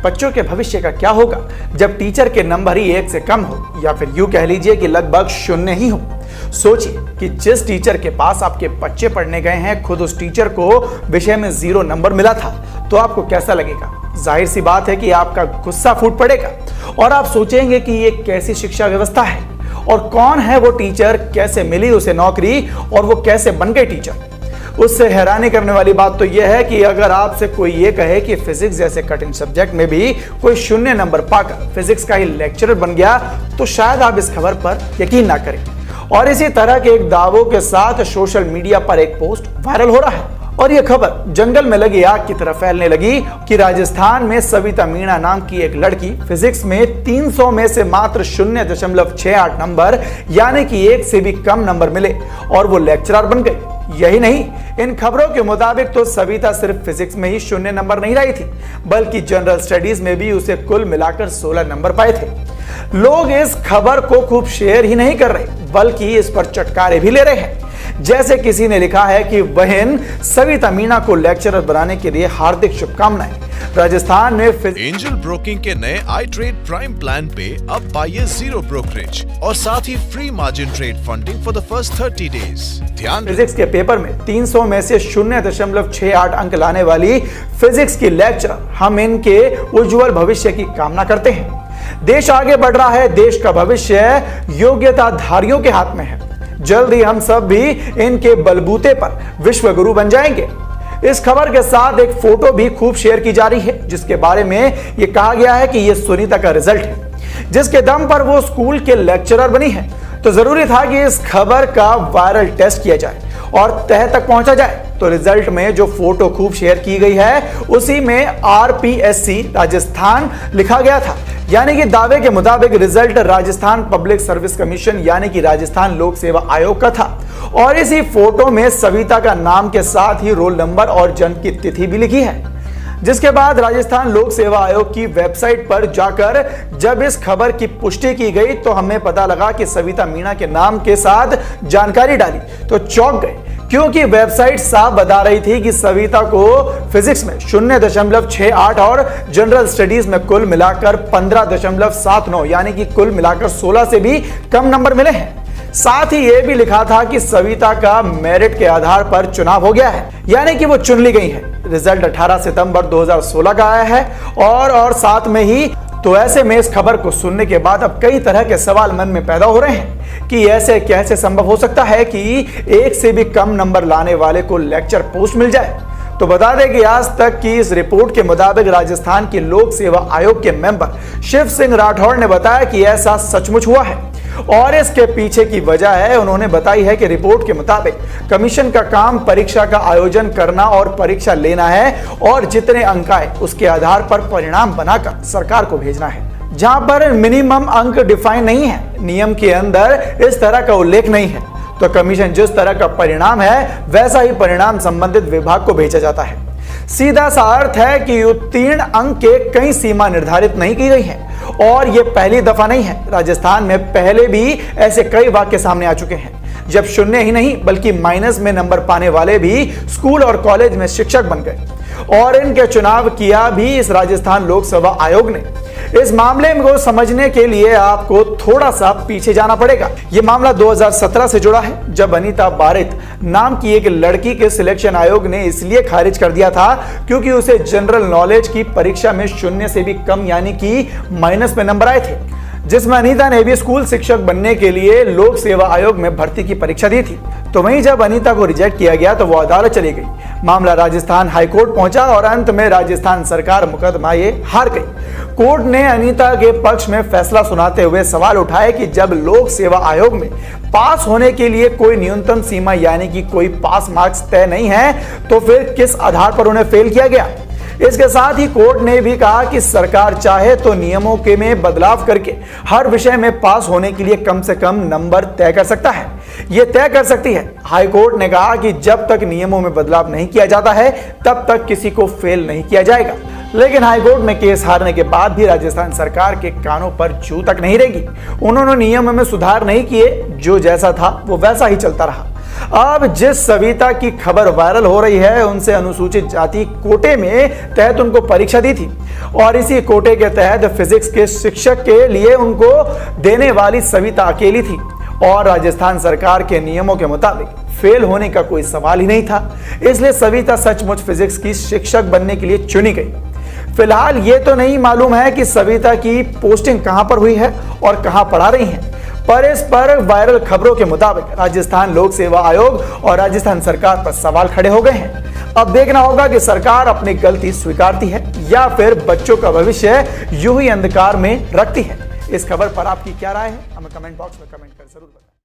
बच्चों के भविष्य का क्या होगा जब टीचर के नंबर ही 1 से कम हो, या फिर यूं कह लीजिए कि लगभग 0 ही हो। सोचिए कि जिस टीचर के पास आपके बच्चे पढ़ने गए हैं, खुद उस टीचर को विषय में 0 नंबर मिला था, तो आपको कैसा लगेगा? जाहिर सी बात है कि आपका गुस्सा फूट पड़ेगा और आप सोचेंगे कि ये कैसी शिक्षा व्यवस्था है और कौन है वो टीचर, कैसे मिली उसे नौकरी और वो कैसे बन गए टीचर। उससे हैरानी करने वाली बात तो यह है कि अगर आपसे कोई ये कहे कि फिजिक्स जैसे कठिन सब्जेक्ट में भी कोई 0 नंबर पाकर फिजिक्स का ही लेक्चरर बन गया, तो शायद आप इस खबर पर यकीन ना करें। और इसी तरह के एक दावों के साथ सोशल मीडिया पर एक पोस्ट वायरल हो रहा है और यह खबर जंगल में लगी आग की तरह फैलने लगी कि राजस्थान में सविता मीणा नाम की एक लड़की फिजिक्स में 300 में से मात्र 0.68 नंबर यानी कि 1 से भी कम नंबर मिले और वो लेक्चरर बन गई। यही नहीं, इन खबरों के मुताबिक तो सविता सिर्फ फिजिक्स में ही 0 नंबर नहीं लाई थी, बल्कि जनरल स्टडीज में भी उसे कुल मिलाकर 16 नंबर पाए थे। लोग इस खबर को खूब शेयर ही नहीं कर रहे, बल्कि इस पर चटकारे भी ले रहे हैं। जैसे किसी ने लिखा है कि बहन सविता मीणा को लेक्चरर बनाने के लिए हार्दिक शुभकामनाएं। राजस्थान में एंजल ब्रोकिंग के नए आई ट्रेड प्राइम प्लान पे अब पाइए 0 ब्रोकरेज और साथ ही free margin trade funding for the first 30 days. ध्यान, फिजिक्स के पेपर में 300 में से 0.68 अंक लाने वाली फिजिक्स की लेक्चरर, हम इनके उज्जवल भविष्य की कामना करते हैं। देश आगे बढ़ रहा है, देश का भविष्य योग्यताधारियों के हाथ में है। जल्द ही हम सब भी इनके बलबूते पर विश्व गुरु बन जाएंगे। इस खबर के साथ एक फोटो भी खूब शेयर की जा रही है, जिसके बारे में यह कहा गया है कि यह सुनीता का रिजल्ट है, जिसके दम पर वो स्कूल के लेक्चरर बनी है। तो जरूरी था कि इस खबर का वायरल टेस्ट किया जाए और तह तक पहुंचा जाए। तो रिजल्ट में जो फोटो खूब शेयर की गई है, उसी में RPSC राजस्थान लिखा गया था, यानी कि दावे के मुताबिक result Rajasthan public service commission यानी कि राजस्थान लोक सेवा आयोग का था। और इसी फोटो में सविता का नाम के साथ ही रोल नंबर और जन्म की तिथि भी लिखी है। जिसके बाद राजस्थान लोक सेवा आयोग की वेबसाइट पर जाकर जब इस खबर की पुष्टि की गई, तो हमें पता लगा कि सविता मीणा के नाम के साथ जानकारी डाली तो चौंक गए, क्योंकि वेबसाइट साफ बता रही थी कि सविता को फिजिक्स में 0.68 और जनरल स्टडीज में कुल मिलाकर 15.79 यानी कि कुल मिलाकर 16 से भी कम नंबर मिले हैं। साथ ही यह भी लिखा था कि सविता का मेरिट के आधार पर चुनाव हो गया है, यानी कि वो चुन ली गई है। रिजल्ट 18 सितंबर 2016 का आया है और साथ में ही तो ऐसे में इस खबर को सुनने के बाद अब कई तरह के सवाल मन में पैदा हो रहे हैं कि ऐसे कैसे संभव हो सकता है कि 1 से भी कम नंबर लाने वाले को लेक्चर पोस्ट मिल जाए। तो बता दें कि आज तक की इस रिपोर्ट के मुताबिक राजस्थान के लोक सेवा आयोग के मेंबर शिव सिंह राठौड़ ने बताया कि ऐसा सचमुच हुआ है और इसके पीछे की वजह है, उन्होंने बताई है कि रिपोर्ट के मुताबिक कमीशन का काम परीक्षा का आयोजन करना और परीक्षा लेना है और जितने अंक आए उसके आधार पर परिणाम बनाकर सरकार को भेजना है। जहां पर मिनिमम अंक डिफाइन नहीं है, नियम के अंदर इस तरह का उल्लेख नहीं है, तो कमीशन जिस तरह का परिणाम है वैसा ही परिणाम संबंधित विभाग को भेजा जाता है। सीधा सा अर्थ है कि उत्तीर्ण अंक के कई सीमा निर्धारित नहीं की गई है और यह पहली दफा नहीं है। राजस्थान में पहले भी ऐसे कई वाक्य सामने आ चुके हैं जब 0 ही नहीं बल्कि माइनस में नंबर पाने वाले भी स्कूल और कॉलेज में शिक्षक बन गए और इनके चुनाव किया भी इस राजस्थान लोक सेवा आयोग ने। इस मामले को समझने के लिए आपको थोड़ा सा पीछे जाना पड़ेगा। यह मामला 2017 से जुड़ा है, जब अनीता बारित नाम की एक लड़की के सिलेक्शन आयोग ने इसलिए खारिज कर दिया था क्योंकि उसे जनरल नॉलेज की परीक्षा में 0 से भी कम यानी कि माइनस में नंबर आए थे, जिसमें अनीता ने भी स्कूल शिक्षक बनने के लिए लोक सेवा आयोग में भर्ती की परीक्षा दी थी। तो वहीं जब अनीता को रिजेक्ट किया गया तो वो अदालत चली गई। मामला राजस्थान हाईकोर्ट पहुंचा और अंत में राजस्थान सरकार मुकदमा ये हार गई। कोर्ट ने अनीता के पक्ष में फैसला सुनाते हुए सवाल उठाए कि जब लोक सेवा आयोग में पास होने के लिए कोई न्यूनतम सीमा यानी कि कोई पास मार्क्स तय नहीं है, तो फिर किस आधार पर उन्हें फेल किया गया। इसके साथ ही कोर्ट ने भी कहा कि सरकार चाहे तो नियमों के में बदलाव करके हर विषय में पास होने के लिए कम से कम नंबर तय कर सकता है, ये तय कर सकती है। हाई कोर्ट ने कहा कि जब तक नियमों में बदलाव नहीं किया जाता है तब तक किसी को फेल नहीं किया जाएगा। लेकिन हाईकोर्ट में केस हारने के बाद भी राजस्थान सरकार के कानों पर जू तक नहीं रेंगी। उन्होंने नियम में सुधार नहीं किए, जो जैसा था वो वैसा ही चलता रहा। अब जिस सविता की खबर वायरल हो रही है, उनसे अनुसूचित जाति कोटे में तहत उनको परीक्षा दी थी और इसी कोटे के तहत फिजिक्स के शिक्षक के लिए उनको देने वाली सविता अकेली थी और राजस्थान सरकार के नियमों के मुताबिक फेल होने का कोई सवाल ही नहीं था। इसलिए सविता सचमुच फिजिक्स की शिक्षक बनने के लिए चुनी गई। फिलहाल ये तो नहीं मालूम है कि सविता की पोस्टिंग कहां पर हुई है और कहां पढ़ा रही हैं, पर इस पर वायरल खबरों के मुताबिक राजस्थान लोक सेवा आयोग और राजस्थान सरकार पर सवाल खड़े हो गए हैं। अब देखना होगा कि सरकार अपनी गलती स्वीकारती है या फिर बच्चों का भविष्य यूं ही अंधकार में रखती है। इस खबर पर आपकी क्या राय है, हमें कमेंट बॉक्स में कमेंट कर जरूर बताएं।